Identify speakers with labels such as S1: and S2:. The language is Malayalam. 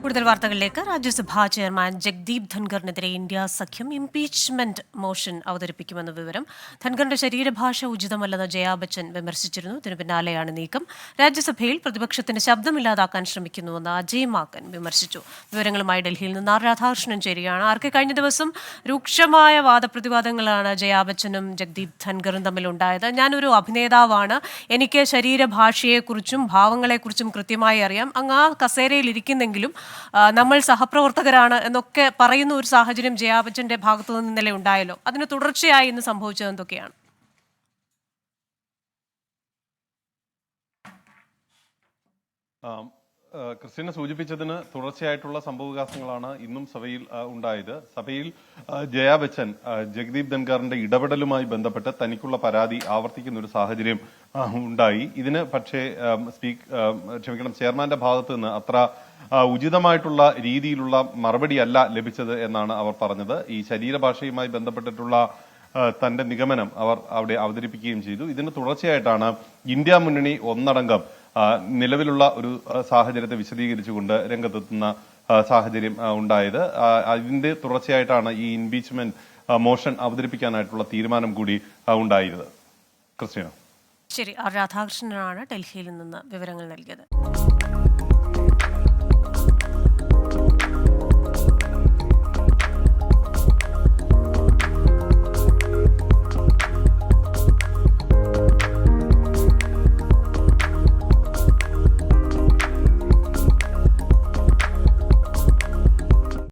S1: കൂടുതൽ വാർത്തകളിലേക്ക്. രാജ്യസഭാ ചെയർമാൻ ജഗ്ദീപ് ധൻഖറിനെതിരെ ഇന്ത്യ സഖ്യം ഇംപീച്ച്മെന്റ് മോഷൻ അവതരിപ്പിക്കുമെന്ന വിവരം. ധൻഖറിന്റെ ശരീരഭാഷ ഉചിതമല്ലെന്ന് ജയാ ബച്ചൻ വിമർശിച്ചിരുന്നു. ഇതിനു പിന്നാലെയാണ് നീക്കം. രാജ്യസഭയിൽ പ്രതിപക്ഷത്തിന് ശബ്ദമില്ലാതാക്കാൻ ശ്രമിക്കുന്നുവെന്ന് അജയ് മാക്കൻ വിമർശിച്ചു. വിവരങ്ങളുമായി ഡൽഹിയിൽ നിന്ന് ആർ രാധാകൃഷ്ണൻ ചേരുകയാണ്. ആർക്ക് കഴിഞ്ഞ ദിവസം രൂക്ഷമായ വാദപ്രതിവാദങ്ങളാണ് ജയാ ബച്ചനും ജഗ്ദീപ് ധൻഖറും തമ്മിലുണ്ടായത്. ഞാനൊരു അഭിനേതാവാണ്, എനിക്ക് ശരീരഭാഷയെക്കുറിച്ചും ഭാവങ്ങളെക്കുറിച്ചും കൃത്യമായി അറിയാം, അങ്ങ് ആ കസേരയിൽ ഇരിക്കുന്നെങ്കിലും നമ്മൾ സഹപ്രവർത്തകരാണ് എന്നൊക്കെ പറയുന്ന ഒരു സാഹചര്യം ജയാ ബച്ചന്റെ ഭാഗത്തു നിന്ന് ഇന്നലെ ഉണ്ടായല്ലോ. അതിന് തുടർച്ചയായി ഇന്ന് സംഭവിച്ചത് എന്തൊക്കെയാണ്?
S2: ക്രിസ്ത്യനെ സൂചിപ്പിച്ചതിന് തുടർച്ചയായിട്ടുള്ള സംഭവവികാസങ്ങളാണ് ഇന്നും സഭയിൽ ഉണ്ടായത്. സഭയിൽ ജയാ ബച്ചൻ ജഗ്ദീപ് ധൻഖറിന്റെ ഇടപെടലുമായി ബന്ധപ്പെട്ട് തനിക്കുള്ള പരാതി ആവർത്തിക്കുന്ന ഒരു സാഹചര്യം ഉണ്ടായി. ഇതിന് പക്ഷേ ചെയർമാന്റെ ഭാഗത്ത് നിന്ന് അത്ര ഉചിതമായിട്ടുള്ള രീതിയിലുള്ള മറുപടിയല്ല ലഭിച്ചത് എന്നാണ് അവർ പറഞ്ഞത്. ഈ ശരീരഭാഷയുമായി ബന്ധപ്പെട്ടിട്ടുള്ള തന്റെ നിഗമനം അവർ അവിടെ അവതരിപ്പിക്കുകയും ചെയ്തു. ഇതിന് തുടർച്ചയായിട്ടാണ് ഇന്ത്യ മുന്നണി ഒന്നടങ്കം നിലവിലുള്ള ഒരു സാഹചര്യത്തെ വിശദീകരിച്ചുകൊണ്ട് രംഗത്തെത്തുന്ന സാഹചര്യം ഉണ്ടായത്. അതിന്റെ തുടർച്ചയായിട്ടാണ് ഈ ഇംപീച്ച്മെന്റ് മോഷൻ അവതരിപ്പിക്കാനായിട്ടുള്ള തീരുമാനം കൂടി ഉണ്ടായിരുന്നത്. ക്രിസ്ത്യന.
S1: ശരി, രാധാകൃഷ്ണനാണ് ഡൽഹിയിൽ നിന്ന് വിവരങ്ങൾ നൽകിയത്.